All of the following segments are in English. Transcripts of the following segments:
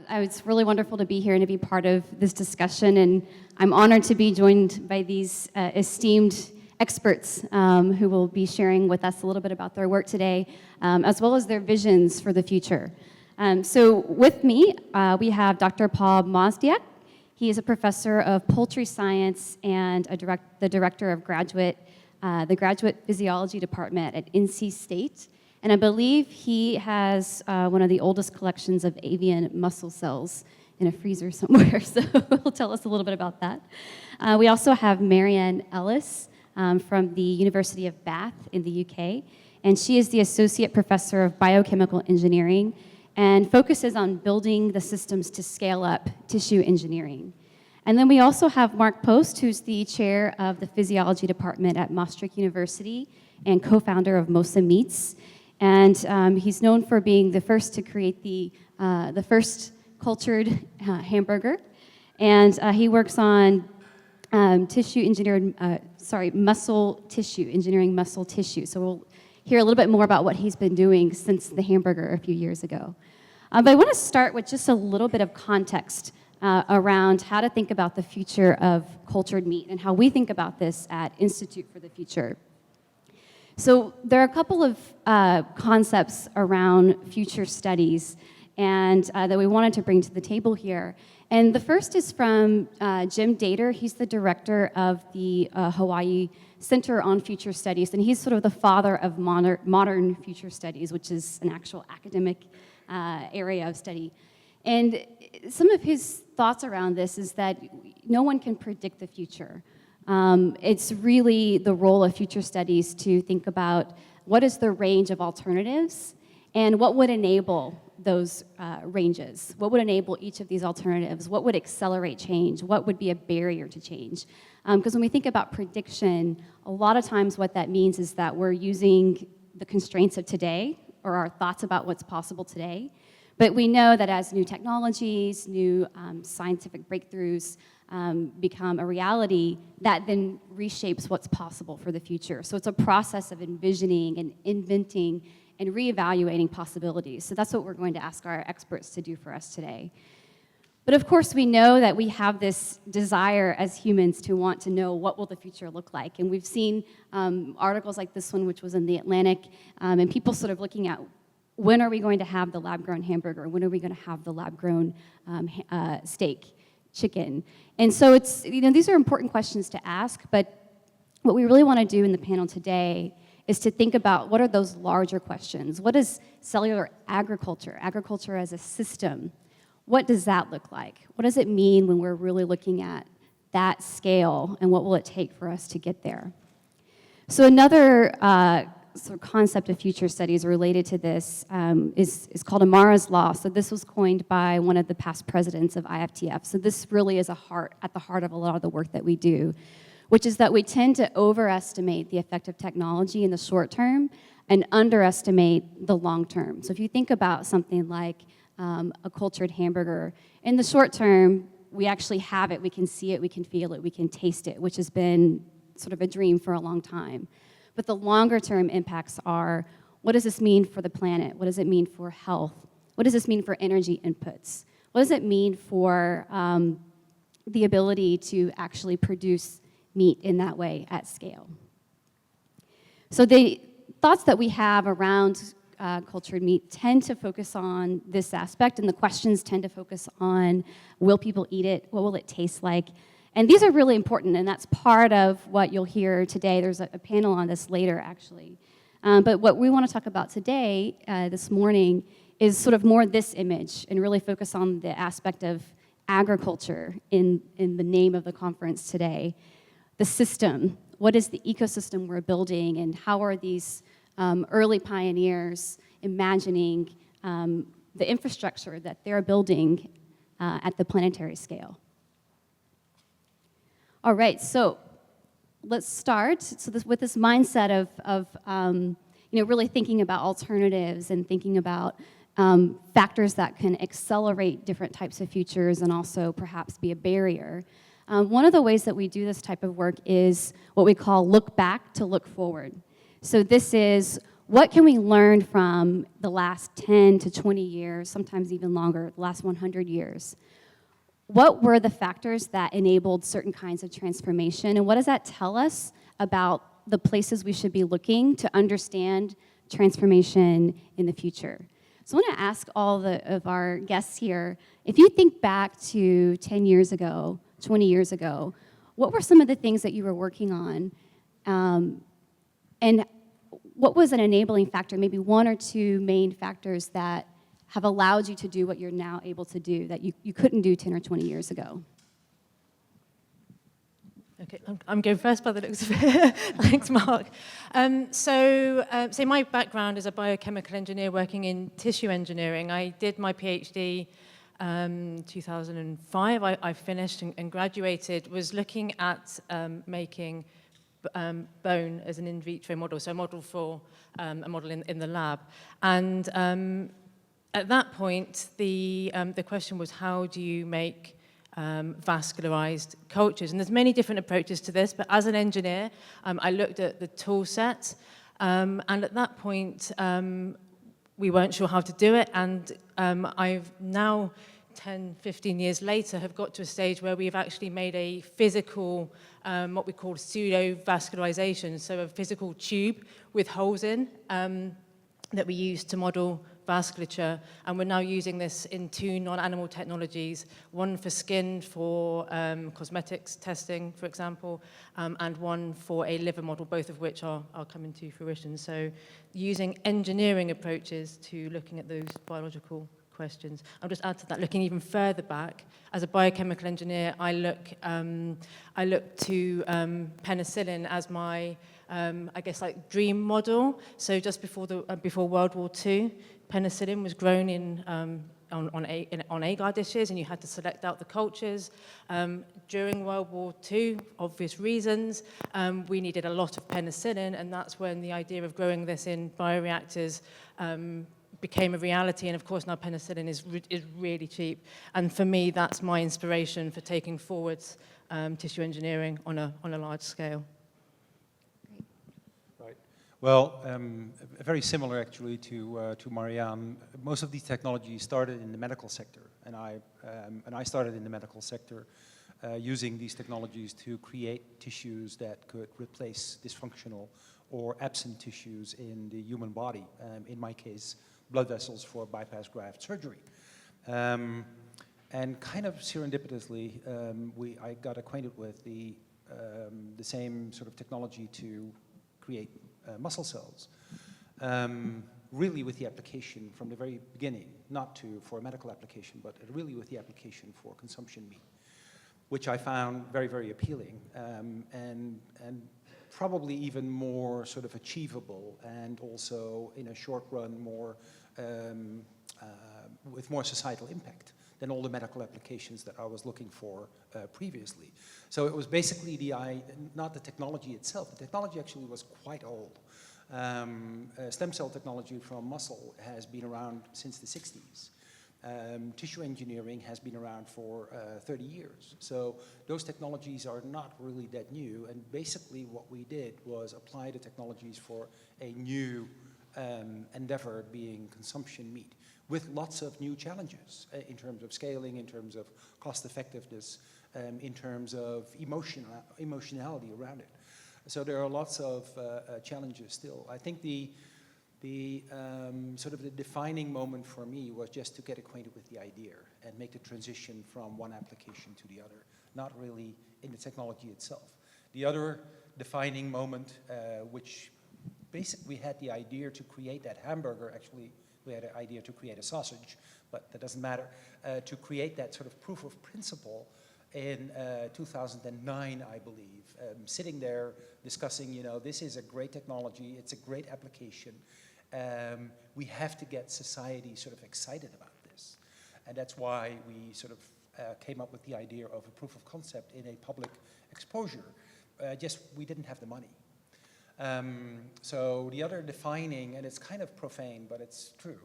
It's really wonderful to be here and to be part of this discussion, and I'm honored to be joined by these esteemed experts who will be sharing with us a little bit about their work today, as well as their visions for the future. So with me, we have Dr. Paul Mozdziak. He is a professor of poultry science and the director of the graduate physiology department at NC State. And I believe he has one of the oldest collections of avian muscle cells in a freezer somewhere, so he'll tell us a little bit about that. We also have Marianne Ellis from the University of Bath in the UK, and she is the Associate Professor of Biochemical Engineering and focuses on building the systems to scale up tissue engineering. And then we also have Mark Post, who's the chair of the Physiology Department at Maastricht University and co-founder of Mosa Meats. And he's known for being the first to create the first cultured hamburger. And he works on muscle tissue, engineering muscle tissue. So we'll hear a little bit more about what he's been doing since the hamburger a few years ago. But I want to start with just a little bit of context around how to think about the future of cultured meat and how we think about this at Institute for the Future. So there are a couple of concepts around future studies and that we wanted to bring to the table here. And the first is from Jim Dater. He's the director of the Hawaii Center on Future Studies, and he's sort of the father of modern future studies, which is an actual academic area of study. And some of his thoughts around this is that no one can predict the future. It's really the role of future studies to think about what is the range of alternatives and what would enable those ranges. What would enable each of these alternatives? What would accelerate change? What would be a barrier to change? Because when we think about prediction, a lot of times what that means is that we're using the constraints of today or our thoughts about what's possible today. But we know that as new technologies, new scientific breakthroughs become a reality, that then reshapes what's possible for the future. So it's a process of envisioning and inventing and reevaluating possibilities. So that's what we're going to ask our experts to do for us today. But of course, we know that we have this desire as humans to want to know what will the future look like. And we've seen articles like this one, which was in the Atlantic, and people sort of looking at when are we going to have the lab-grown hamburger? When are we going to have the lab-grown steak, chicken? And so it's, these are important questions to ask, but what we really want to do in the panel today is to think about what are those larger questions. What is cellular agriculture, agriculture as a system? What does that look like? What does it mean when we're really looking at that scale, and what will it take for us to get there? So another sort of concept of future studies related to this is called Amara's law. So this was coined by one of the past presidents of IFTF. So this really is at the heart of a lot of the work that we do, which is that we tend to overestimate the effect of technology in the short term and underestimate the long term. So if you think about something like a cultured hamburger, in the short term, we actually have it, we can see it, we can feel it, we can taste it, which has been sort of a dream for a long time. But the longer term impacts are, what does this mean for the planet? What does it mean for health? What does this mean for energy inputs? What does it mean for the ability to actually produce meat in that way at scale? So the thoughts that we have around cultured meat tend to focus on this aspect, and the questions tend to focus on, will people eat it? What will it taste like? And these are really important, and that's part of what you'll hear today. There's a panel on this later, actually. But what we want to talk about today, this morning, is sort of more this image, and really focus on the aspect of agriculture in the name of the conference today. The system, what is the ecosystem we're building, and how are these early pioneers imagining the infrastructure that they're building at the planetary scale. All right, so let's start. So with this mindset of really thinking about alternatives and thinking about factors that can accelerate different types of futures and also perhaps be a barrier. One of the ways that we do this type of work is what we call look back to look forward. So this is, what can we learn from the last 10 to 20 years, sometimes even longer, the last 100 years? What were the factors that enabled certain kinds of transformation, and what does that tell us about the places we should be looking to understand transformation in the future? So I want to ask all of our guests here, if you think back to 10 years ago, 20 years ago, what were some of the things that you were working on, and what was an enabling factor, maybe one or two main factors that have allowed you to do what you're now able to do that you couldn't do 10 or 20 years ago? Okay, I'm going first by the looks of it. Thanks, Mark. So my background is a biochemical engineer working in tissue engineering. I did my PhD 2005. I finished and graduated, was looking at making bone as an in vitro model, so a model for a model in the lab. And at that point, the question was, how do you make vascularized cultures? And there's many different approaches to this, but as an engineer, I looked at the tool set, and at that point, we weren't sure how to do it, and I've now, 10, 15 years later, have got to a stage where we've actually made a physical, what we call pseudo vascularization, so a physical tube with holes in that we use to model vasculature, and we're now using this in two non-animal technologies, one for skin for cosmetics testing, for example, and one for a liver model, both of which are coming to fruition. So using engineering approaches to looking at those biological questions. I'll just add to that, looking even further back, as a biochemical engineer, I look to penicillin as my, I guess, like dream model. So just before World War II, penicillin was grown on agar dishes, and you had to select out the cultures. During World War II, obvious reasons, we needed a lot of penicillin, and that's when the idea of growing this in bioreactors became a reality. And of course, now penicillin is really cheap. And for me, that's my inspiration for taking forwards tissue engineering on a large scale. Well, very similar actually to Marianne. Most of these technologies started in the medical sector, and I started in the medical sector using these technologies to create tissues that could replace dysfunctional or absent tissues in the human body. In my case, blood vessels for bypass graft surgery. And kind of serendipitously, I got acquainted with the same sort of technology to create muscle cells, really with the application from the very beginning, not for a medical application, but really with the application for consumption meat, which I found very, very appealing, and probably even more sort of achievable, and also in a short run more with more societal impact than all the medical applications that I was looking for previously. So it was basically not the technology itself. The technology actually was quite old. Stem cell technology from muscle has been around since the 60s. Tissue engineering has been around for 30 years. So those technologies are not really that new. And basically what we did was apply the technologies for a new endeavor, being consumption meat, with lots of new challenges in terms of scaling, in terms of cost effectiveness, in terms of emotionality around it. So there are lots of challenges still. I think the sort of the defining moment for me was just to get acquainted with the idea and make the transition from one application to the other, not really in the technology itself. The other defining moment, which basically we had the idea to create that hamburger, actually we had an idea to create a sausage, but that doesn't matter, to create that sort of proof of principle in 2009, I believe, sitting there discussing, this is a great technology, it's a great application. We have to get society sort of excited about this. And that's why we sort of came up with the idea of a proof of concept in a public exposure. Just we didn't have the money. So the other defining, and it's kind of profane, but it's true,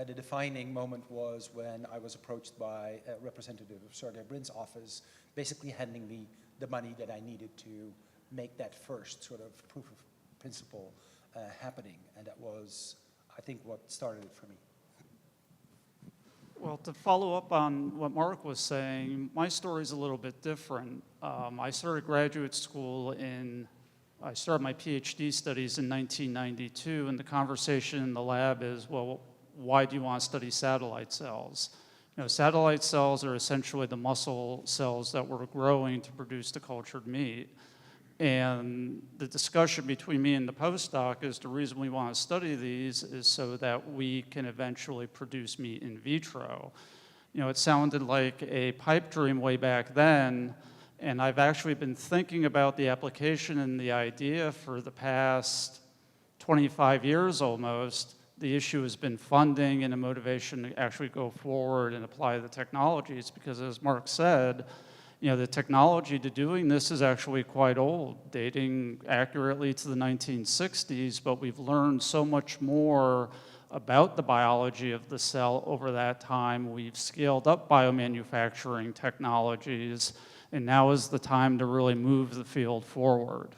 the defining moment was when I was approached by a representative of Sergey Brin's office, basically handing me the money that I needed to make that first sort of proof of principle happening, and that was, I think, what started it for me. Well, to follow up on what Mark was saying, my story is a little bit different. I started graduate school I started my PhD studies in 1992, and the conversation in the lab is, well, why do you want to study satellite cells? You know, satellite cells are essentially the muscle cells that were growing to produce the cultured meat. And the discussion between me and the postdoc is the reason we want to study these is so that we can eventually produce meat in vitro. You know, it sounded like a pipe dream way back then, and I've actually been thinking about the application and the idea for the past 25 years almost. The issue has been funding and a motivation to actually go forward and apply the technologies, because as Mark said, you know, the technology to doing this is actually quite old, dating accurately to the 1960s, but we've learned so much more about the biology of the cell over that time. We've scaled up biomanufacturing technologies, and now is the time to really move the field forward.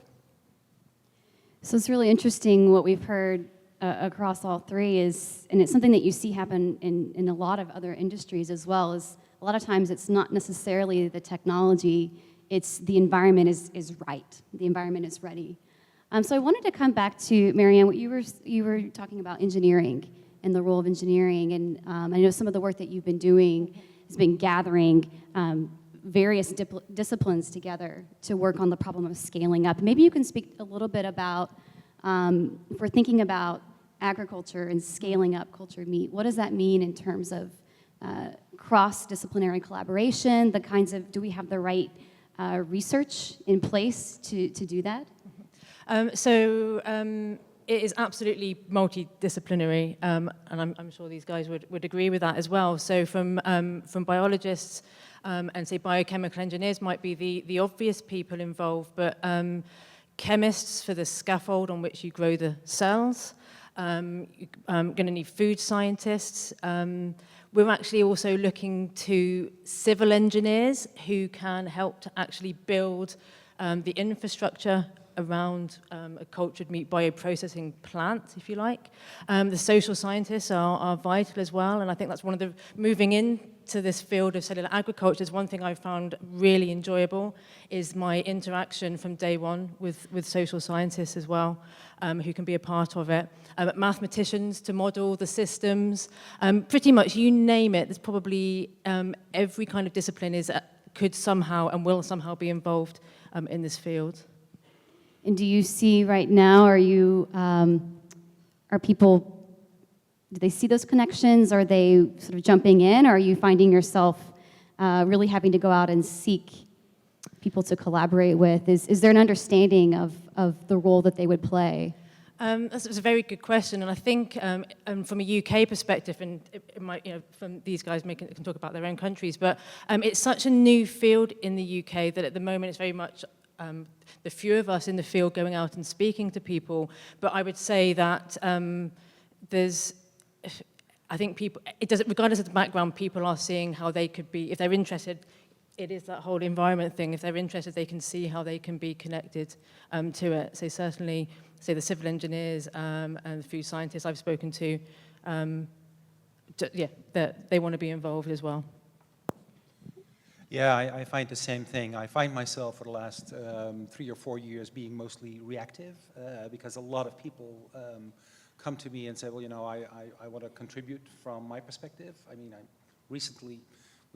So it's really interesting what we've heard across all three is, and it's something that you see happen in a lot of other industries as well, is a lot of times it's not necessarily the technology, it's the environment is right, the environment is ready. So I wanted to come back to, Marianne, what you were talking about engineering and the role of engineering, and I know some of the work that you've been doing has been gathering various disciplines together to work on the problem of scaling up. Maybe you can speak a little bit about, if we're thinking about agriculture and scaling up cultured meat, what does that mean in terms of cross-disciplinary collaboration, the kinds of, do we have the right research in place to do that? It is absolutely multidisciplinary, and I'm sure these guys would agree with that as well. So from biologists and say biochemical engineers might be the obvious people involved, but chemists for the scaffold on which you grow the cells, going to need food scientists. We're actually also looking to civil engineers who can help to actually build the infrastructure around a cultured meat bioprocessing plant, if you like. The social scientists are vital as well, and I think that's one of the, moving into this field of cellular agriculture, is one thing I found really enjoyable is my interaction from day one with social scientists as well, who can be a part of it. Mathematicians to model the systems, pretty much you name it, there's probably every kind of discipline could somehow and will somehow be involved in this field. And do you see right now, are people, do they see those connections? Are they sort of jumping in? Or are you finding yourself really having to go out and seek people to collaborate with? Is there an understanding of the role that they would play? That's a very good question, and I think from a UK perspective, and it might, from these guys can talk about their own countries, but it's such a new field in the UK that at the moment it's very much the few of us in the field going out and speaking to people. But I would say that I think people, regardless of the background, people are seeing how they could be, if they're interested. It is that whole environment thing. If they're interested, they can see how they can be connected to it. So certainly, say the civil engineers and the food scientists I've spoken to, they want to be involved as well. Yeah, I find the same thing. I find myself for the last 3 or 4 years being mostly reactive because a lot of people come to me and say, well, I want to contribute from my perspective. I mean, recently,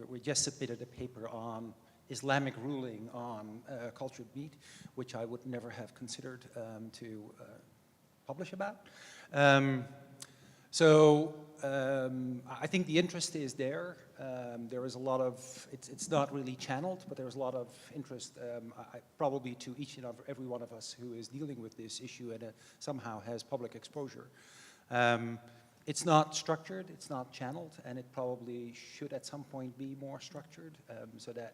we just submitted a paper on Islamic ruling on cultured meat, which I would never have considered to publish about. I think the interest is there. There is a lot of, it's not really channeled, but there's a lot of interest probably to each and every one of us who is dealing with this issue and somehow has public exposure. It's not structured, it's not channeled, and it probably should at some point be more structured so that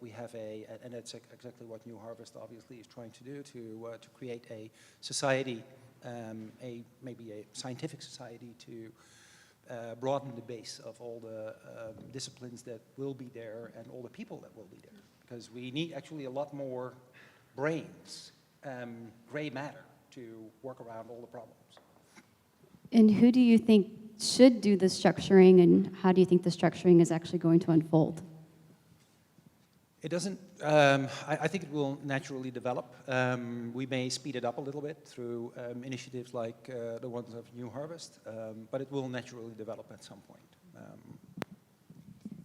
we have and that's exactly what New Harvest obviously is trying to do, to create a society, maybe a scientific society to broaden the base of all the disciplines that will be there and all the people that will be there. Because we need actually a lot more brains, gray matter, to work around all the problems. And who do you think should do the structuring, and how do you think the structuring is actually going to unfold? It doesn't, I think it will naturally develop. We may speed it up a little bit through initiatives like the ones of New Harvest, but it will naturally develop at some point.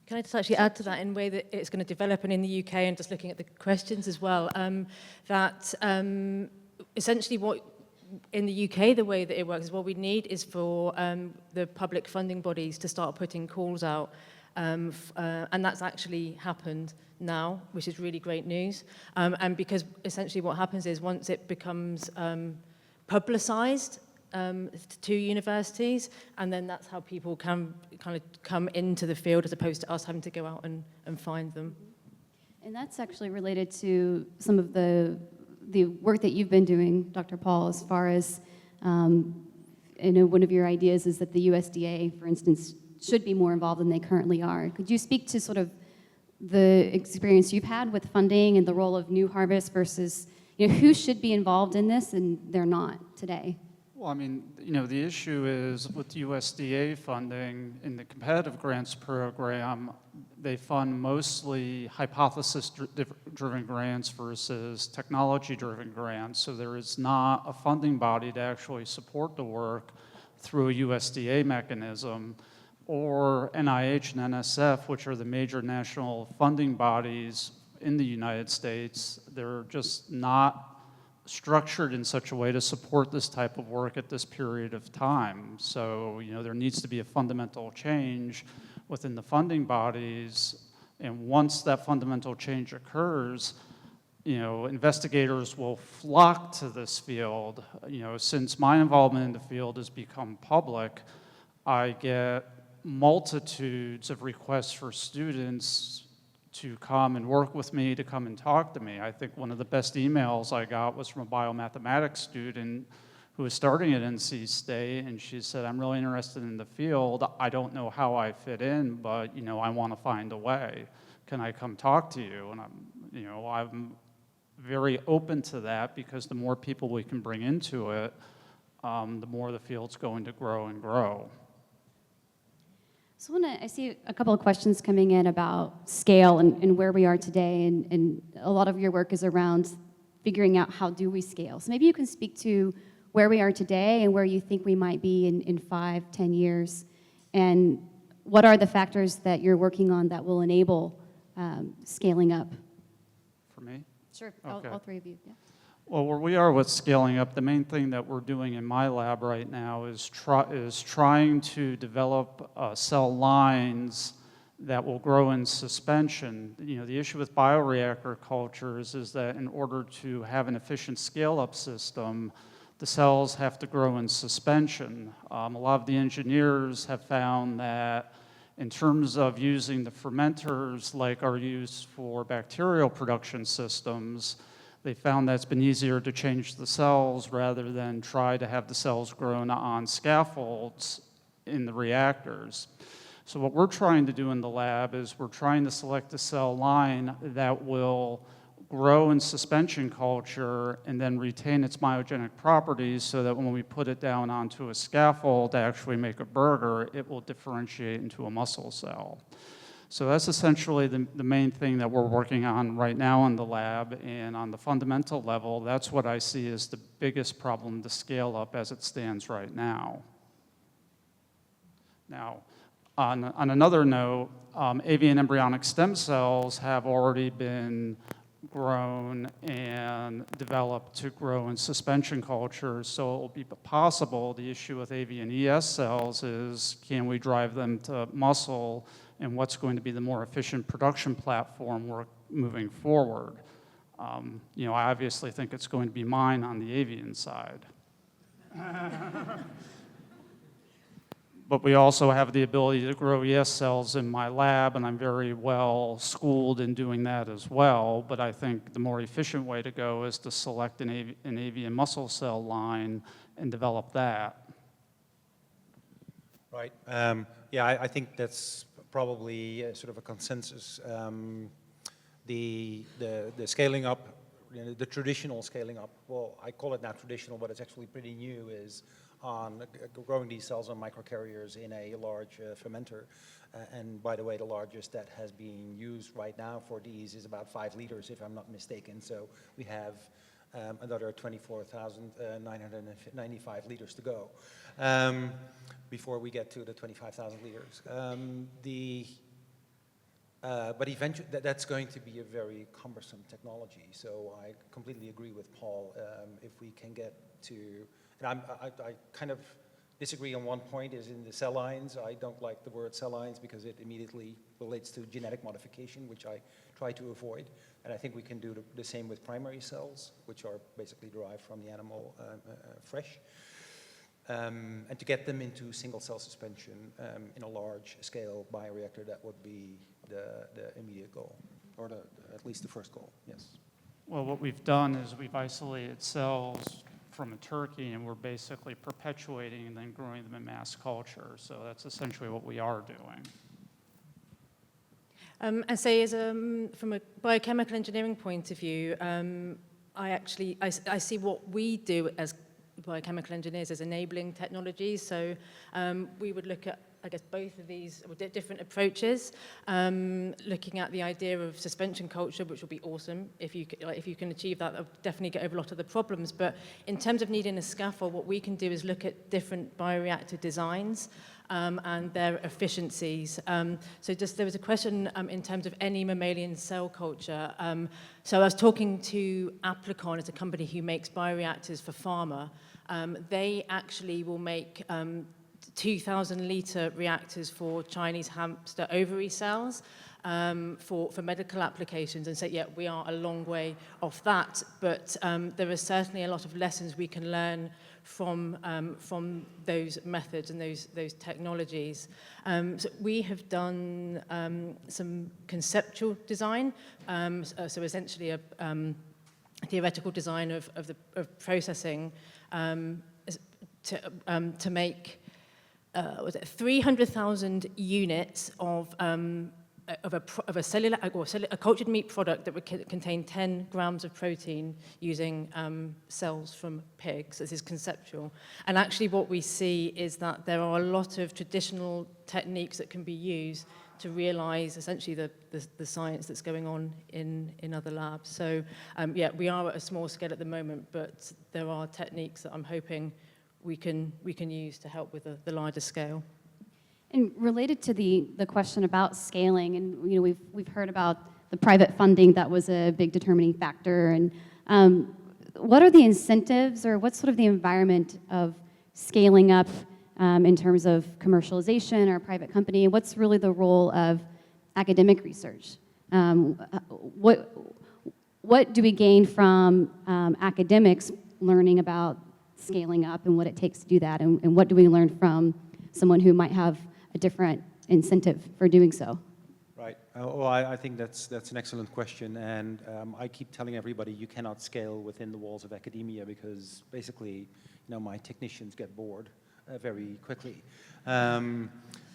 Can I just actually add to that in a way that it's going to develop, and in the UK, and just looking at the questions as well, that essentially what in the UK, the way that it works is what we need is for the public funding bodies to start putting calls out, and that's actually happened now, which is really great news. And because essentially what happens is once it becomes publicized to universities, and then that's how people can kind of come into the field as opposed to us having to go out and find them. And that's actually related to some of the work that you've been doing, Dr. Paul, as far as, I know one of your ideas is that the USDA, for instance, should be more involved than they currently are. Could you speak to sort of the experience you've had with funding and the role of New Harvest versus, who should be involved in this and they're not today? Well, I mean, the issue is with USDA funding in the competitive grants program, they fund mostly hypothesis-driven grants versus technology-driven grants. So there is not a funding body to actually support the work through a USDA mechanism, or NIH and NSF, which are the major national funding bodies in the United States. They're just not structured in such a way to support this type of work at this period of time. So, there needs to be a fundamental change within the funding bodies, and once that fundamental change occurs, investigators will flock to this field. Since my involvement in the field has become public, I get multitudes of requests for students to come and work with me, to come and talk to me. I think one of the best emails I got was from a biomathematics student who was starting at NC State, and she said, I'm really interested in the field. I don't know how I fit in, but I want to find a way. Can I come talk to you? And I'm very open to that, because the more people we can bring into it, the more the field's going to grow and grow. So I see a couple of questions coming in about scale and where we are today, and a lot of your work is around figuring out how do we scale. So maybe you can speak to where we are today and where you think we might be in 5, 10 years, and what are the factors that you're working on that will enable scaling up? For me? Sure, okay. all three of you. Yeah. Well, where we are with scaling up, the main thing that we're doing in my lab right now is trying to develop cell lines that will grow in suspension. The issue with bioreactor cultures is that in order to have an efficient scale-up system, the cells have to grow in suspension. A lot of the engineers have found that in terms of using the fermenters like are used for bacterial production systems, they found that it's been easier to change the cells rather than try to have the cells grown on scaffolds in the reactors. So what we're trying to do in the lab is we're trying to select a cell line that will grow in suspension culture and then retain its myogenic properties so that when we put it down onto a scaffold to actually make a burger, it will differentiate into a muscle cell. So that's essentially the main thing that we're working on right now in the lab, and on the fundamental level, that's what I see as the biggest problem to scale up as it stands right now. Now, on another note, avian embryonic stem cells have already been grown and developed to grow in suspension cultures, so it will be possible. The issue with avian ES cells is, can we drive them to muscle, and what's going to be the more efficient production platform work moving forward? I obviously think it's going to be mine on the avian side. But we also have the ability to grow ES cells in my lab, and I'm very well schooled in doing that as well. But I think the more efficient way to go is to select an avian muscle cell line and develop that. Right. Yeah, I think that's probably sort of a consensus. The scaling up the traditional scaling up, well, I call it now traditional, but it's actually pretty new, is on growing these cells on microcarriers in a large fermenter. And by the way, the largest that has been used right now for these is about 5 liters, if I'm not mistaken. So we have another 24,995 liters to go before we get to the 25,000 liters. But eventually, that's going to be a very cumbersome technology. So I completely agree with Paul. If we can get to, and I kind of disagree on one point, is in the cell lines. I don't like the word cell lines because it immediately relates to genetic modification, which I try to avoid. And I think we can do the same with primary cells, which are basically derived from the animal fresh. And to get them into single cell suspension in a large scale bioreactor, that would be the immediate goal, or at least the first goal, yes. Well, what we've done is we've isolated cells from a turkey, and we're basically perpetuating and then growing them in mass culture. So that's essentially what we are doing. And say, from a biochemical engineering point of view, I see what we do as biochemical engineers as enabling technologies. So we would look at, I guess, both of these different approaches, looking at the idea of suspension culture, which will be awesome. If you can achieve that, that'll definitely get over a lot of the problems. But in terms of needing a scaffold, what we can do is look at different bioreactor designs and their efficiencies. So there was a question in terms of any mammalian cell culture. So I was talking to Applicon, as a company who makes bioreactors for pharma. They actually will make 2,000-liter reactors for Chinese hamster ovary cells for medical applications, and so yeah, we are a long way off that, but there are certainly a lot of lessons we can learn from those methods and those technologies. So we have done some conceptual design, so essentially a theoretical design of processing to make 300,000 units of a cellular or a cultured meat product that would contain 10 grams of protein using cells from pigs. This is conceptual. And actually what we see is that there are a lot of traditional techniques that can be used to realize essentially the science that's going on in other labs. So yeah, we are at a small scale at the moment, but there are techniques that I'm hoping we can use to help with the larger scale. And related to the question about scaling, and we've heard about the private funding that was a big determining factor, and what are the incentives, or what's sort of the environment of scaling up in terms of commercialization or private company? What's really the role of academic research? What do we gain from academics learning about scaling up and what it takes to do that, and what do we learn from someone who might have a different incentive for doing so? Right. Well, I think that's an excellent question, and I keep telling everybody you cannot scale within the walls of academia because basically, my technicians get bored very quickly, and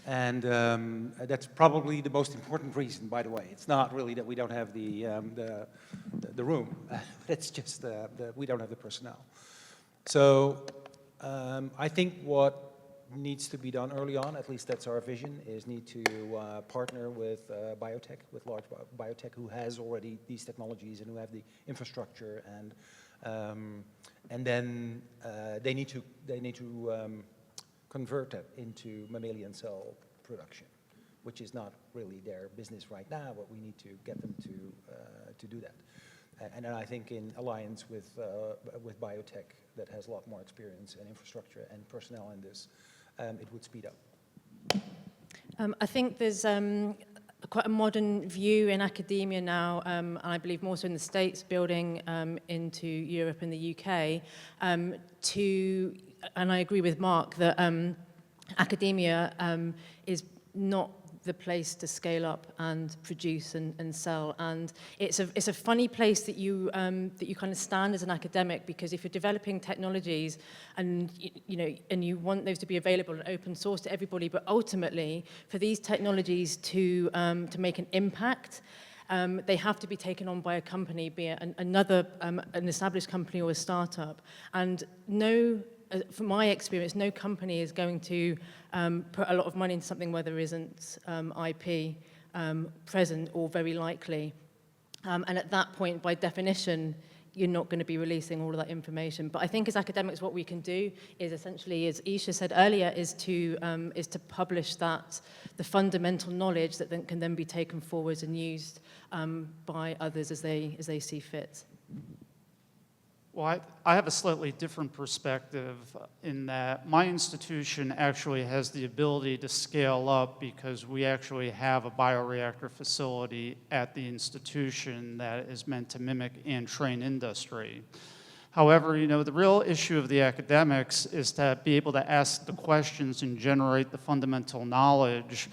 that's probably the most important reason. By the way, it's not really that we don't have the room; it's just we don't have the personnel. So I think what needs to be done early on, at least that's our vision, is need to partner with biotech, with large biotech who has already these technologies and who have the infrastructure, and then they need to convert that into mammalian cell production, which is not really their business right now, but we need to get them to do that. And then I think in alliance with biotech that has a lot more experience and infrastructure and personnel in this, it would speed up. I think there's quite a modern view in academia now, and I believe more so in the States, building into Europe and the UK, and I agree with Mark that academia is not the place to scale up and produce and sell, and it's a funny place that you kind of stand as an academic, because if you're developing technologies and you want those to be available and open source to everybody, but ultimately for these technologies to make an impact, they have to be taken on by a company, be it another, an established company or a startup. And no, from my experience, no company is going to put a lot of money into something where there isn't IP present or very likely. And at that point, by definition, you're not going to be releasing all of that information. But I think as academics, what we can do is essentially, as Isha said earlier, is to publish that, the fundamental knowledge that then can then be taken forward and used by others as they see fit. Well, I have a slightly different perspective in that my institution actually has the ability to scale up because we actually have a bioreactor facility at the institution that is meant to mimic and train industry. However, you know, the real issue of the academics is to be able to ask the questions and generate the fundamental knowledge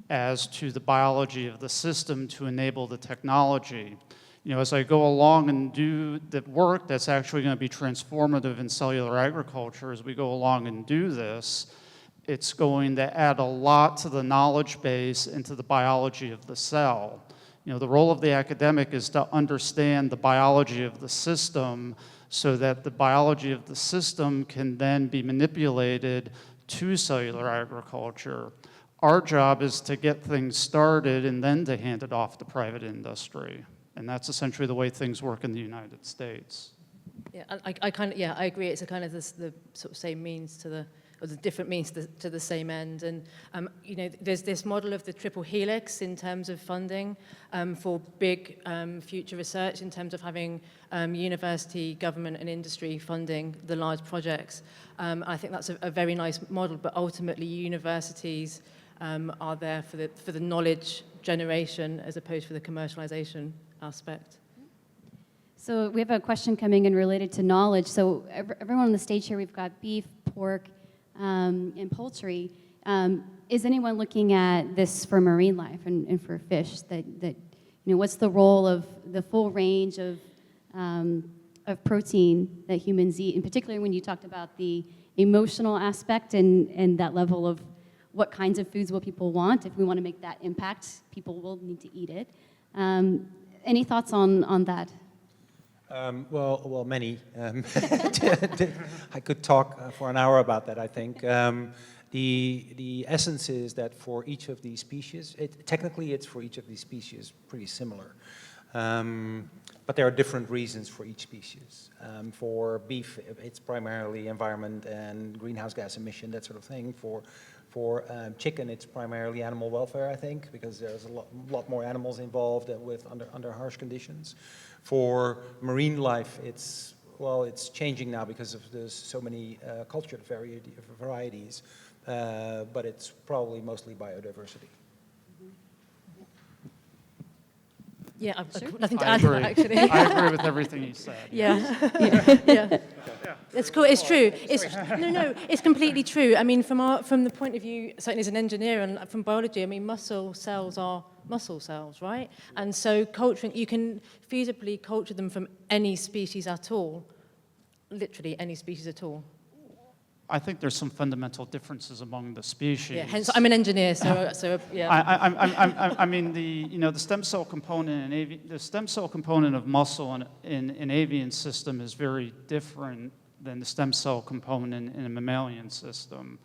as to the biology of the system to enable the technology. You know, as I go along and do the work that's actually going to be transformative in cellular agriculture, as we go along and do this, it's going to add a lot to the knowledge base and to the biology of the cell. You know, the role of the academic is to understand the biology of the system so that the biology of the system can then be manipulated to cellular agriculture. Our job is to get things started and then to hand it off to private industry. And that's essentially the way things work in the United States. Yeah, I agree. It's a kind of the sort of same means to the, or the different means to the same end. And you know, there's this model of the triple helix in terms of funding for big future research, in terms of having university, government, and industry funding the large projects. I think that's a very nice model. But ultimately, universities are there for the knowledge generation as opposed to the commercialization aspect. So we have a question coming in related to knowledge. So everyone on the stage here, we've got beef, pork, and poultry. Is anyone looking at this for marine life and for fish? That you know, what's the role of the full range of protein that humans eat, and particularly when you talked about the emotional aspect and that level of what kinds of foods will people want? If we want to make that impact, people will need to eat it. Any thoughts on that? Well, many. I could talk for an hour about that, I think. The essence is that for each of these species, technically it's for each of these species pretty similar. But there are different reasons for each species. For beef, it's primarily environment and greenhouse gas emission, that sort of thing. For chicken, it's primarily animal welfare, I think, because there's a lot more animals involved with under harsh conditions. For marine life, it's changing now because there's so many cultured varieties, but it's probably mostly biodiversity. Yeah, I've Sure. nothing to add to that, actually. I agree with everything you said. Yeah. It's cool. It's true. It's completely true. I mean, from the point of view, certainly as an engineer and from biology, I mean, muscle cells are muscle cells, right? And so you can feasibly culture them from any species at all, literally any species at all. I think there's some fundamental differences among the species. Yeah, hence I'm an engineer, so yeah. I mean, the stem cell component of muscle in avian system is very different than the stem cell component in a mammalian system.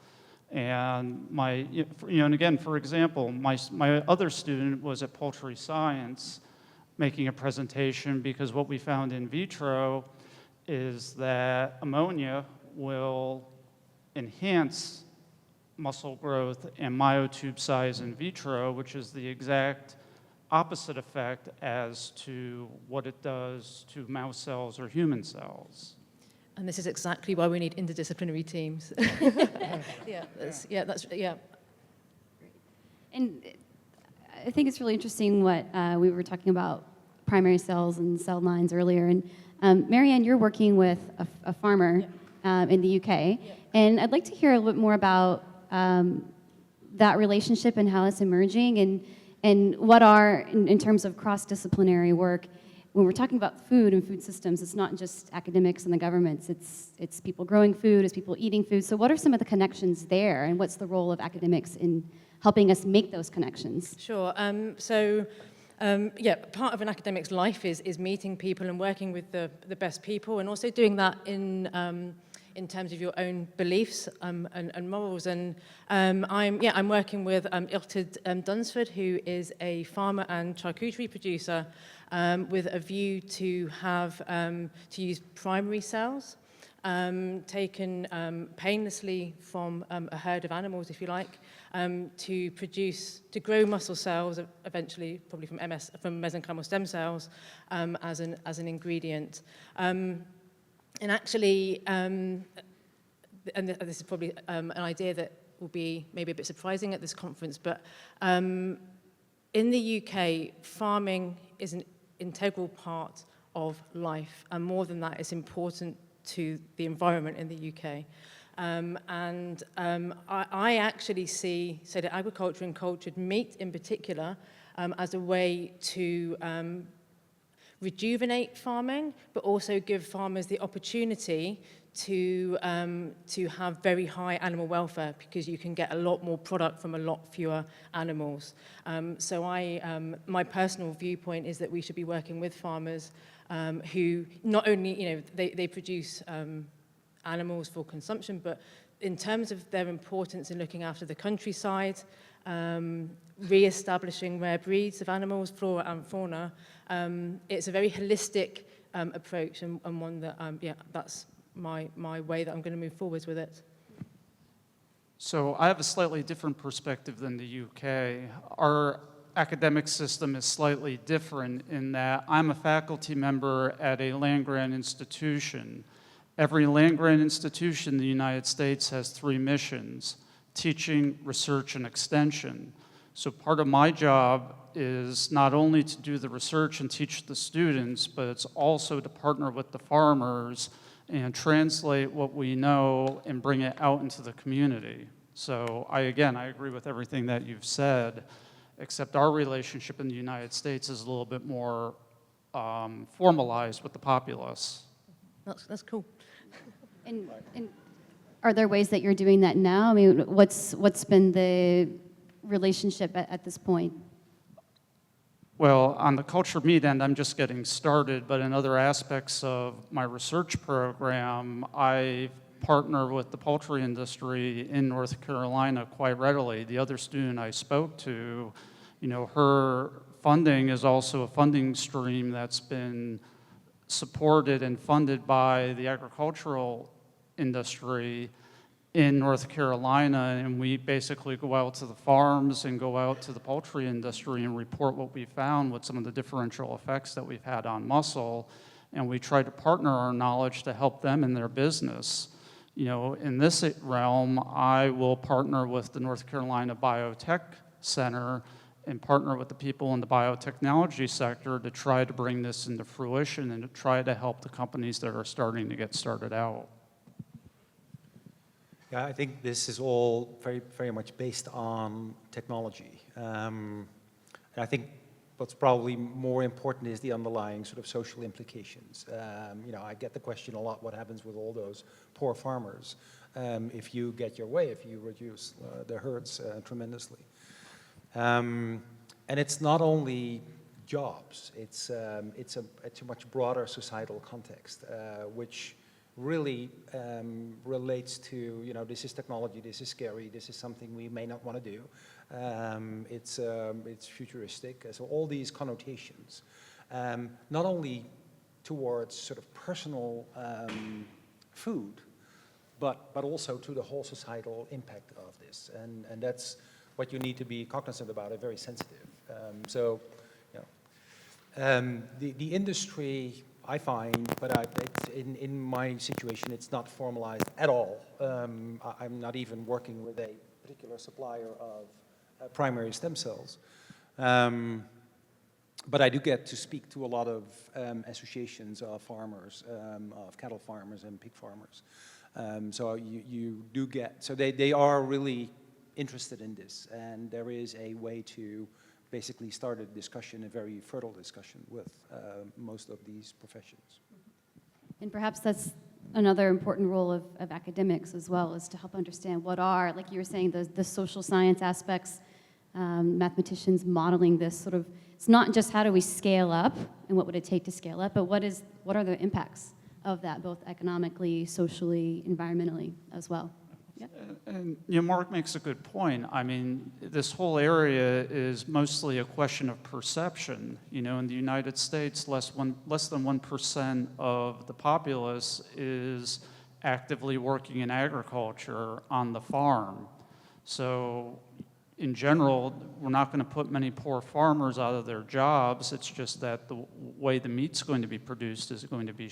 And and again, for example, my other student was at Poultry Science making a presentation because what we found in vitro is that ammonia will enhance muscle growth and myotube size in vitro, which is the exact opposite effect as to what it does to mouse cells or human cells. And this is exactly why we need interdisciplinary teams. Yeah. And I think it's really interesting what we were talking about primary cells and cell lines earlier. And Marianne, you're working with a farmer in the UK. Yeah. And I'd like to hear a little bit more about that relationship and how it's emerging and what are, in terms of cross-disciplinary work, when we're talking about food and food systems, it's not just academics and the governments, it's people growing food, it's people eating food. So what are some of the connections there, and what's the role of academics in helping us make those connections? Sure. Yeah, part of an academic's life is meeting people and working with the best people, and also doing that in terms of your own beliefs and morals. And I'm working with Iltid Dunsford, who is a farmer and charcuterie producer, with a view to have to use primary cells taken painlessly from a herd of animals, if you like, to grow muscle cells, eventually probably from mesenchymal stem cells, as an ingredient. And actually, and this is probably an idea that will be maybe a bit surprising at this conference, but in the UK, farming is an integral part of life, and more than that, it's important to the environment in the UK. I actually see, say, the agriculture and cultured meat in particular as a way to rejuvenate farming, but also give farmers the opportunity to have very high animal welfare, because you can get a lot more product from a lot fewer animals. So my personal viewpoint is that we should be working with farmers who not only, they produce animals for consumption, but in terms of their importance in looking after the countryside, re-establishing rare breeds of animals, flora and fauna, it's a very holistic approach, and one that, that's my way that I'm going to move forwards with it. So I have a slightly different perspective than the UK. Our academic system is slightly different in that I'm a faculty member at a land-grant institution. Every land-grant institution in the United States has 3 missions: teaching, research, and extension. So part of my job is not only to do the research and teach the students, but it's also to partner with the farmers and translate what we know and bring it out into the community. So I agree with everything that you've said, except our relationship in the United States is a little bit more formalized with the populace. That's cool. And are there ways that you're doing that now? I mean, what's been the relationship at this point? Well, on the culture meat end, I'm just getting started, but in other aspects of my research program, I partner with the poultry industry in North Carolina quite readily. The other student I spoke to, her funding is also a funding stream that's been supported and funded by the agricultural industry in North Carolina, and we basically go out to the farms and go out to the poultry industry and report what we found with some of the differential effects that we've had on muscle, and we try to partner our knowledge to help them in their business. In this realm, I will partner with the North Carolina Biotech Center and partner with the people in the biotechnology sector to try to bring this into fruition and to try to help the companies that are starting to get started out. Yeah, I think this is all very, very much based on technology. And I think what's probably more important is the underlying sort of social implications. I get the question a lot, what happens with all those poor farmers if you get your way, if you reduce the herds tremendously. And it's not only jobs, it's a much broader societal context, which really relates to, this is technology, this is scary, this is something we may not want to do. It's futuristic, so all these connotations, not only towards sort of personal food, but also to the whole societal impact of this, and that's what you need to be cognizant about, and very sensitive. The industry, I find, but in my situation, it's not formalized at all. I'm not even working with a particular supplier of primary stem cells. But I do get to speak to a lot of associations of farmers, of cattle farmers and pig farmers. So you do get, so they are really interested in this, and there is a way to basically start a discussion, a very fertile discussion with most of these professions. And perhaps that's another important role of academics as well, is to help understand what are, like you were saying, the social science aspects mathematicians modeling this sort of, it's not just how do we scale up and what would it take to scale up, but what are the impacts of that, both economically, socially, environmentally as well. Yep. And Mark makes a good point. I mean, this whole area is mostly a question of perception. In the United States, less than 1% of the populace is actively working in agriculture on the farm. So in general, we're not going to put many poor farmers out of their jobs. It's just that the way the meat's going to be produced is going to be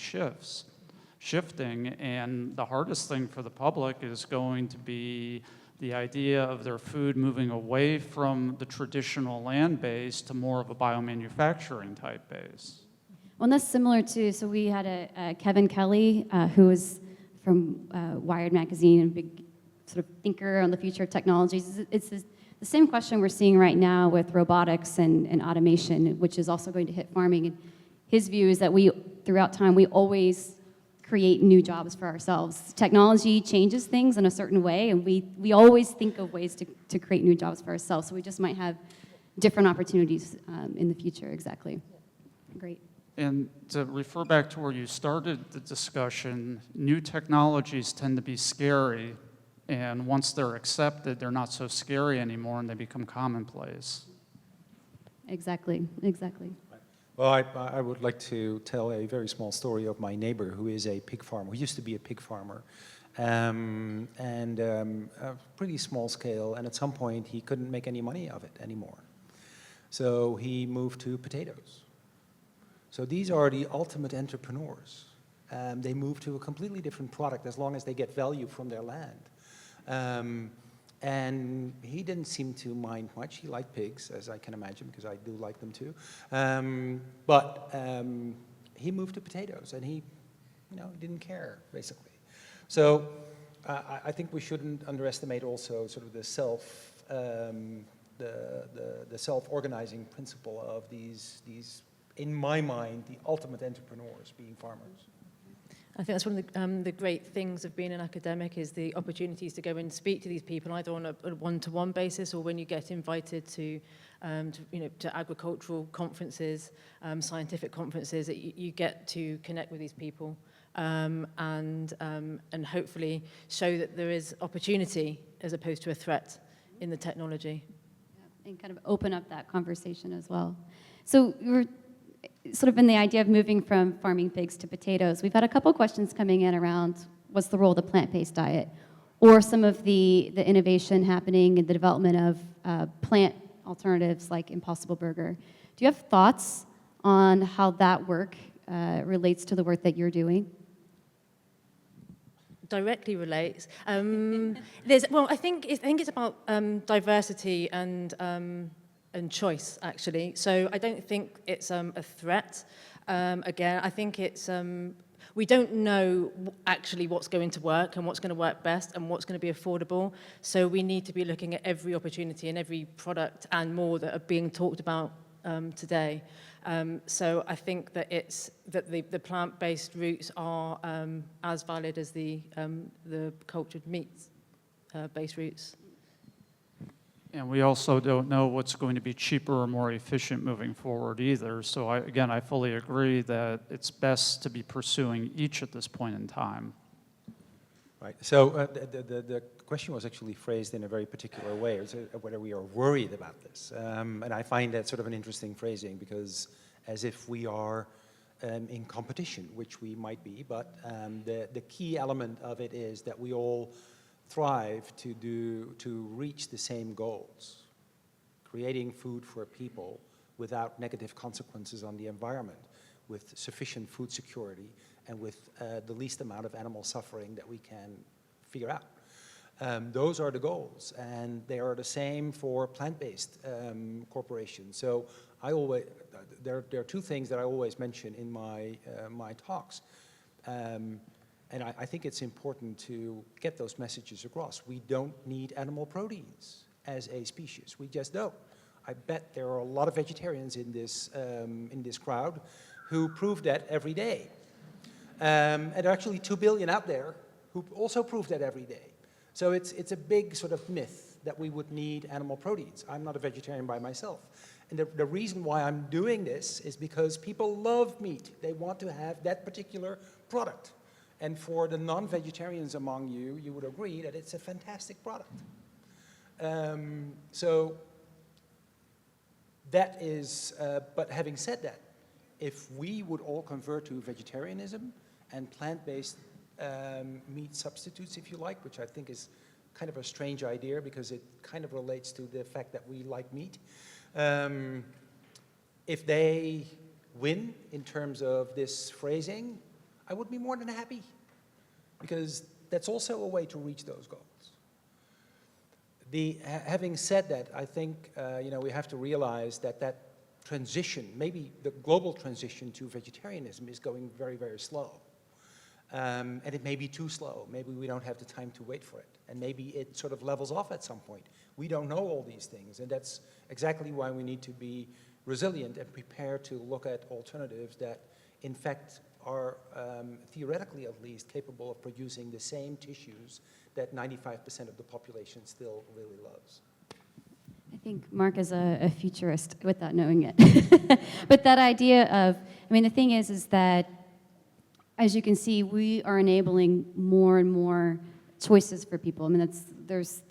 shifting, and the hardest thing for the public is going to be the idea of their food moving away from the traditional land base to more of a biomanufacturing type base. Well, and that's similar to, so we had a Kevin Kelly, who was from Wired magazine and big sort of thinker on the future of technologies. It's the same question we're seeing right now with robotics and automation, which is also going to hit farming. And his view is that throughout time, we always create new jobs for ourselves. Technology changes things in a certain way, and we always think of ways to create new jobs for ourselves. So we just might have different opportunities in the future, exactly. Great. And to refer back to where you started the discussion, new technologies tend to be scary, and once they're accepted, they're not so scary anymore, and they become commonplace. Exactly. Well, I would like to tell a very small story of my neighbor who is a pig farmer, who used to be a pig farmer, and a pretty small scale, and at some point he couldn't make any money of it anymore. So he moved to potatoes. So these are the ultimate entrepreneurs. They move to a completely different product as long as they get value from their land. And he didn't seem to mind much. He liked pigs, as I can imagine, because I do like them too. But he moved to potatoes, and he didn't care, basically. So I think we shouldn't underestimate also sort of the self-organizing principle of these, in my mind, the ultimate entrepreneurs being farmers. I think that's one of the great things of being an academic is the opportunities to go and speak to these people either on a one-to-one basis or when you get invited to agricultural conferences, scientific conferences, you get to connect with these people and hopefully show that there is opportunity as opposed to a threat in the technology. Yeah, and kind of open up that conversation as well. So we're sort of in the idea of moving from farming pigs to potatoes. We've had a couple questions coming in around what's the role of the plant-based diet or some of the innovation happening in the development of plant alternatives like Impossible Burger. Do you have thoughts on how that work relates to the work that you're doing? Directly relates. I think it's about diversity and choice, actually. So I don't think it's a threat. Again, I think it's we don't know actually what's going to work and what's going to work best and what's going to be affordable. So we need to be looking at every opportunity and every product and more that are being talked about today. So I think that the plant-based routes are as valid as the cultured meat-based routes. And we also don't know what's going to be cheaper or more efficient moving forward either. So I fully agree that it's best to be pursuing each at this point in time. Right. So the question was actually phrased in a very particular way, whether we are worried about this. And I find that sort of an interesting phrasing because as if we are in competition, which we might be, but the key element of it is that we all thrive to reach the same goals, creating food for people without negative consequences on the environment, with sufficient food security, and with the least amount of animal suffering that we can figure out. Those are the goals, and they are the same for plant-based corporations. So there are two things that I always mention in my talks. And I think it's important to get those messages across. We don't need animal proteins as a species. We just don't. I bet there are a lot of vegetarians in this crowd who prove that every day. And there are actually 2 billion out there who also prove that every day. So it's a big sort of myth that we would need animal proteins. I'm not a vegetarian by myself. And the reason why I'm doing this is because people love meat. They want to have that particular product. And for the non-vegetarians among you, you would agree that it's a fantastic product. So that is, but having said that, if we would all convert to vegetarianism and plant-based meat substitutes, if you like, which I think is kind of a strange idea because it kind of relates to the fact that we like meat. If they win in terms of this phrasing, I would be more than happy because that's also a way to reach those goals. Having said that, I think we have to realize that that transition, maybe the global transition to vegetarianism is going very, very slow. And it may be too slow. Maybe we don't have the time to wait for it. And maybe it sort of levels off at some point. We don't know all these things. And that's exactly why we need to be resilient and prepared to look at alternatives that, in fact, are theoretically at least capable of producing the same tissues that 95% of the population still really loves. I think Mark is a futurist without knowing it. But that idea of, I mean, the thing is that, as you can see, we are enabling more and more choices for people. I mean, there's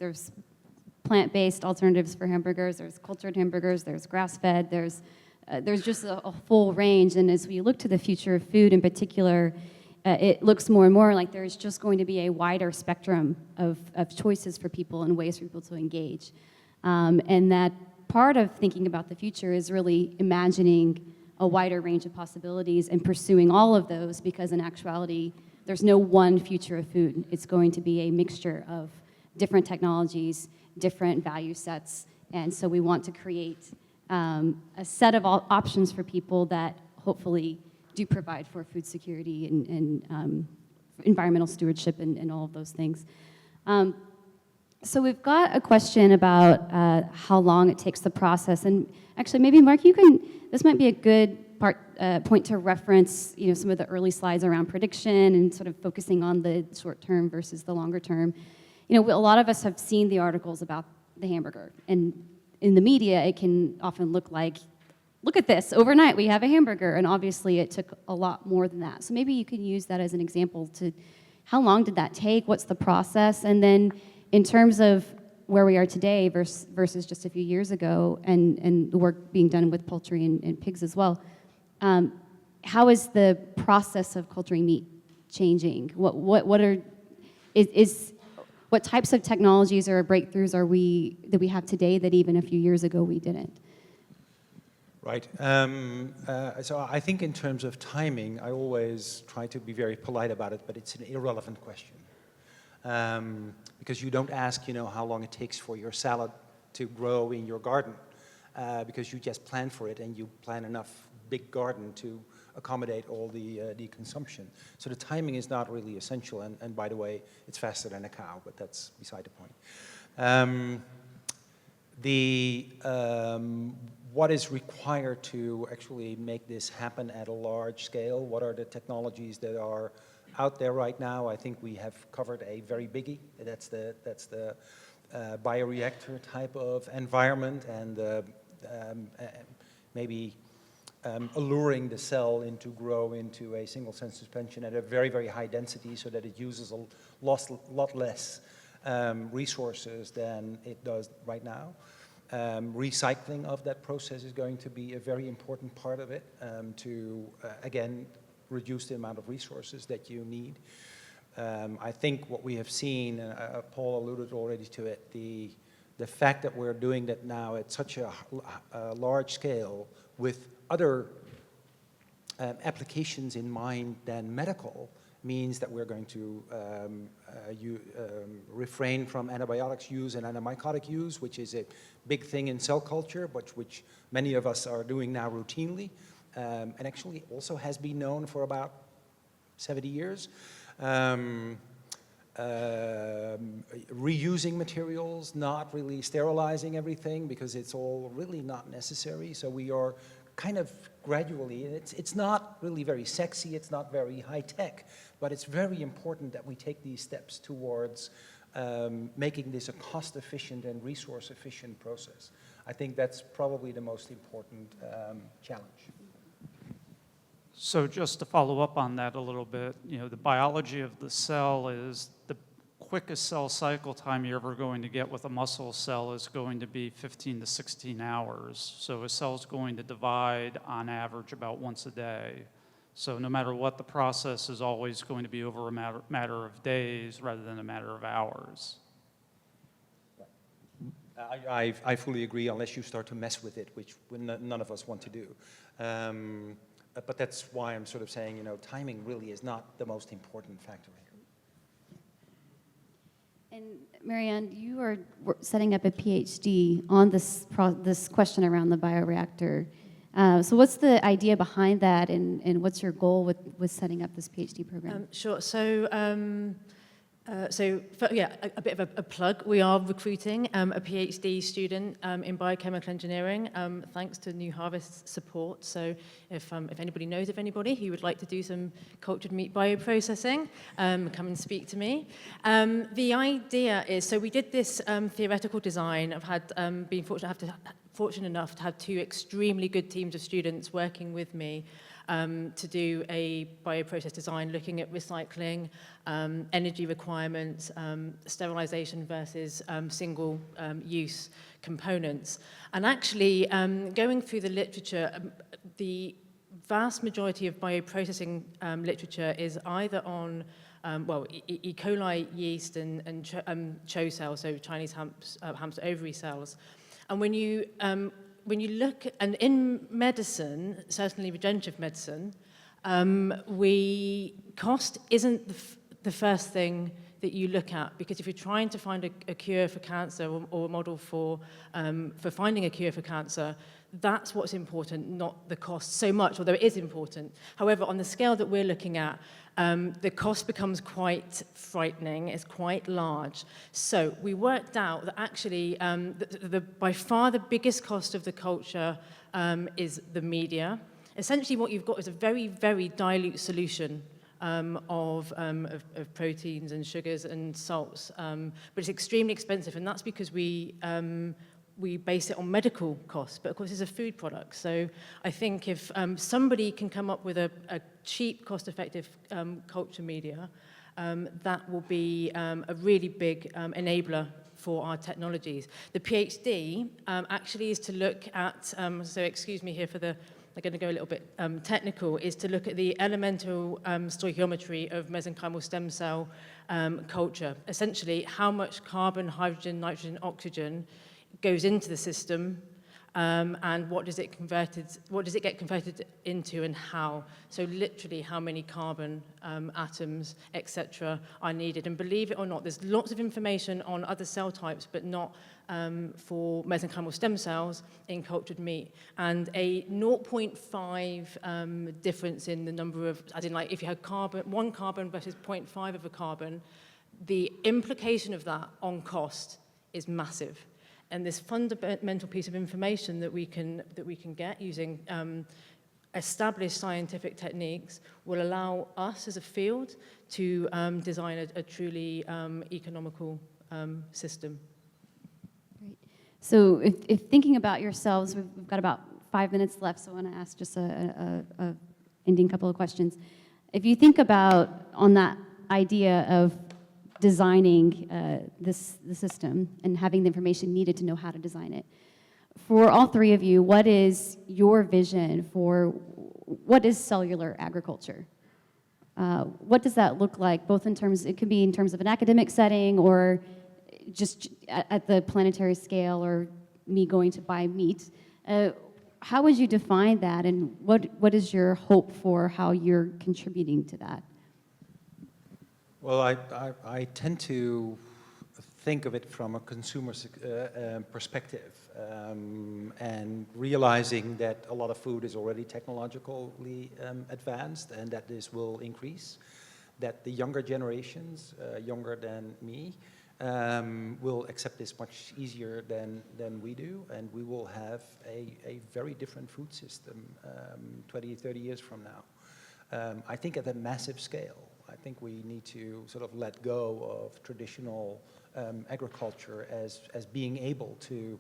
plant-based alternatives for hamburgers, there's cultured hamburgers, there's grass-fed, there's just a full range. And as we look to the future of food in particular, it looks more and more like there's just going to be a wider spectrum of choices for people and ways for people to engage. And that part of thinking about the future is really imagining a wider range of possibilities and pursuing all of those, because in actuality, there's no one future of food. It's going to be a mixture of different technologies, different value sets, and so we want to create a set of options for people that hopefully do provide for food security and environmental stewardship and all of those things. So we've got a question about how long it takes the process, and actually maybe Mark, this might be a good point to reference, some of the early slides around prediction and sort of focusing on the short term versus the longer term. A lot of us have seen the articles about the hamburger, and in the media it can often look like, look at this, overnight we have a hamburger, and obviously it took a lot more than that. So maybe you can use that as an example to how long did that take, what's the process, and then in terms of where we are today versus just a few years ago, and the work being done with poultry and pigs as well, how is the process of culturing meat changing? What types of technologies or breakthroughs that we have today that even a few years ago we didn't? Right. So I think in terms of timing, I always try to be very polite about it, but it's an irrelevant question. Because you don't ask, how long it takes for your salad to grow in your garden, because you just plan for it and you plan enough big garden to accommodate all the consumption. So the timing is not really essential, and by the way, it's faster than a cow, but that's beside the point. What is required to actually make this happen at a large scale? What are the technologies that are out there right now? I think we have covered a very biggie. That's the bioreactor type of environment, and maybe alluring the cell into grow into a single cell suspension at a very, very high density so that it uses a lot less resources than it does right now. Recycling of that process is going to be a very important part of it to, again, reduce the amount of resources that you need. I think what we have seen, Paul alluded already to it, the fact that we're doing that now at such a large scale with other applications in mind than medical means that we're going to refrain from antibiotics use and antimycotic use, which is a big thing in cell culture, but which many of us are doing now routinely, and actually also has been known for about 70 years. Reusing materials, not really sterilizing everything because it's all really not necessary. So we are kind of gradually, it's not really very sexy, it's not very high tech, but it's very important that we take these steps towards making this a cost-efficient and resource-efficient process. I think that's probably the most important challenge. So just to follow up on that a little bit, the biology of the cell is the quickest cell cycle time you're ever going to get with a muscle cell is going to be 15 to 16 hours. So a cell's going to divide on average about once a day. So no matter what, the process is always going to be over a matter of days rather than a matter of hours. I fully agree, unless you start to mess with it, which none of us want to do. But that's why I'm sort of saying, timing really is not the most important factor here. And Marianne, you are setting up a PhD on this question around the bioreactor. So what's the idea behind that, and what's your goal with setting up this PhD program? Sure. A bit of a plug. We are recruiting a PhD student in biochemical engineering, thanks to New Harvest's support. So if anybody knows of anybody who would like to do some cultured meat bioprocessing, come and speak to me. The idea is, so we did this theoretical design. I've had been fortunate enough to have two extremely good teams of students working with me to do a bioprocess design looking at recycling, energy requirements, sterilization versus single-use components. And actually, going through the literature, the vast majority of bioprocessing literature is either on E. coli yeast and CHO cells, so Chinese hamster ovary cells. And when you look, and in medicine, certainly regenerative medicine, cost isn't the first thing that you look at, because if you're trying to find a cure for cancer or a model for finding a cure for cancer, that's what's important, not the cost so much, although it is important. However, on the scale that we're looking at, the cost becomes quite frightening, it's quite large. So we worked out that actually by far the biggest cost of the culture is the media. Essentially what you've got is a very, very dilute solution of proteins and sugars and salts, but it's extremely expensive, and that's because we base it on medical costs, but of course it's a food product. So I think if somebody can come up with a cheap, cost-effective culture media, that will be a really big enabler for our technologies. The PhD actually is to look at, so excuse me here I'm going to go a little bit technical, is to look at the elemental stoichiometry of mesenchymal stem cell culture. Essentially, how much carbon, hydrogen, nitrogen, oxygen goes into the system, and what does it get converted into, and how? So literally, how many carbon atoms, etc., are needed. And believe it or not, there's lots of information on other cell types, but not for mesenchymal stem cells in cultured meat. And a 0.5 difference in the number of, as in like if you had one carbon versus 0.5 of a carbon, the implication of that on cost is massive. And this fundamental piece of information that we can get using established scientific techniques will allow us as a field to design a truly economical system. Great. So if thinking about yourselves, we've got about 5 minutes left, so I want to ask just a ending couple of questions. If you think about on that idea of designing the system and having the information needed to know how to design it, for all three of you, what is your vision for what is cellular agriculture? What does that look like, both in terms, it could be in terms of an academic setting or just at the planetary scale, or me going to buy meat? How would you define that, and what is your hope for how you're contributing to that? Well, I tend to think of it from a consumer perspective, and realizing that a lot of food is already technologically advanced, and that this will increase, that the younger generations, younger than me, will accept this much easier than we do, and we will have a very different food system 20, 30 years from now. I think at a massive scale. I think we need to sort of let go of traditional agriculture as being able to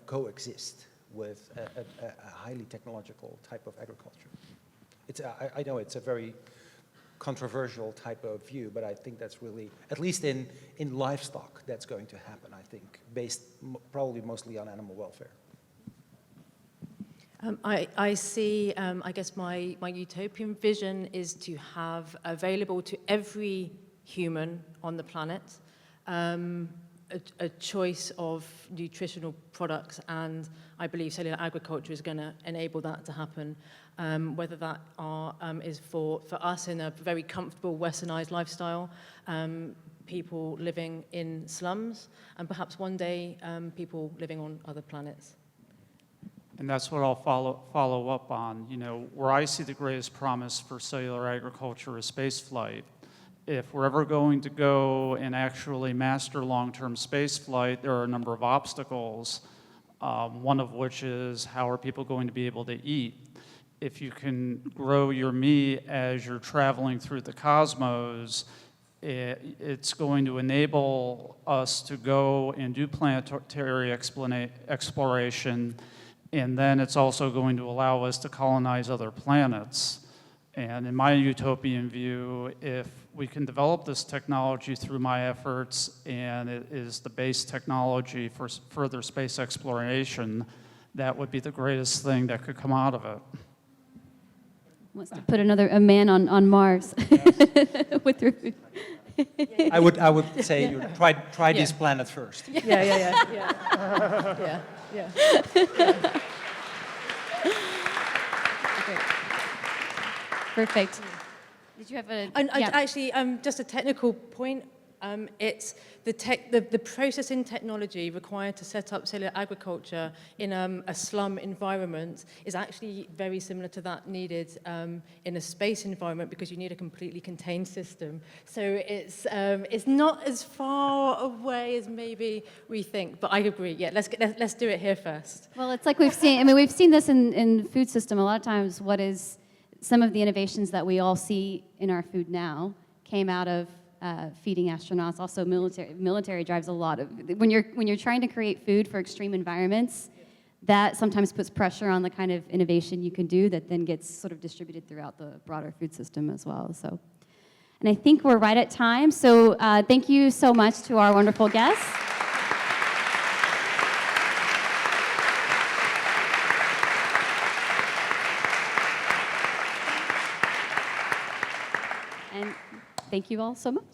coexist with a highly technological type of agriculture. I know it's a very controversial type of view, but I think that's really, at least in livestock, that's going to happen, I think, based probably mostly on animal welfare. I see, I guess my utopian vision is to have available to every human on the planet a choice of nutritional products, and I believe cellular agriculture is going to enable that to happen, whether that is for us in a very comfortable westernized lifestyle, people living in slums, and perhaps one day people living on other planets. And that's what I'll follow up on. You know, where I see the greatest promise for cellular agriculture is space flight. If we're ever going to go and actually master long-term space flight, there are a number of obstacles, one of which is how are people going to be able to eat? If you can grow your meat as you're traveling through the cosmos, it's going to enable us to go and do planetary exploration, and then it's also going to allow us to colonize other planets. And in my utopian view, if we can develop this technology through my efforts, and it is the base technology for further space exploration, that would be the greatest thing that could come out of it. Wants to put a man on Mars with your food. I would say you try this planet first. Yeah. Okay. Perfect. Did you have a? Actually, just a technical point. It's the processing technology required to set up cellular agriculture in a slum environment is actually very similar to that needed in a space environment, because you need a completely contained system. So it's not as far away as maybe we think. But I agree. Yeah, let's do it here first. Well, it's like we've seen. I mean, we've seen this in the food system a lot of times. What is some of the innovations that we all see in our food now came out of feeding astronauts. Also, military drives a lot of when you're trying to create food for extreme environments. That sometimes puts pressure on the kind of innovation you can do that then gets sort of distributed throughout the broader food system as well. So, and I think we're right at time. So thank you so much to our wonderful guests. And thank you all so much.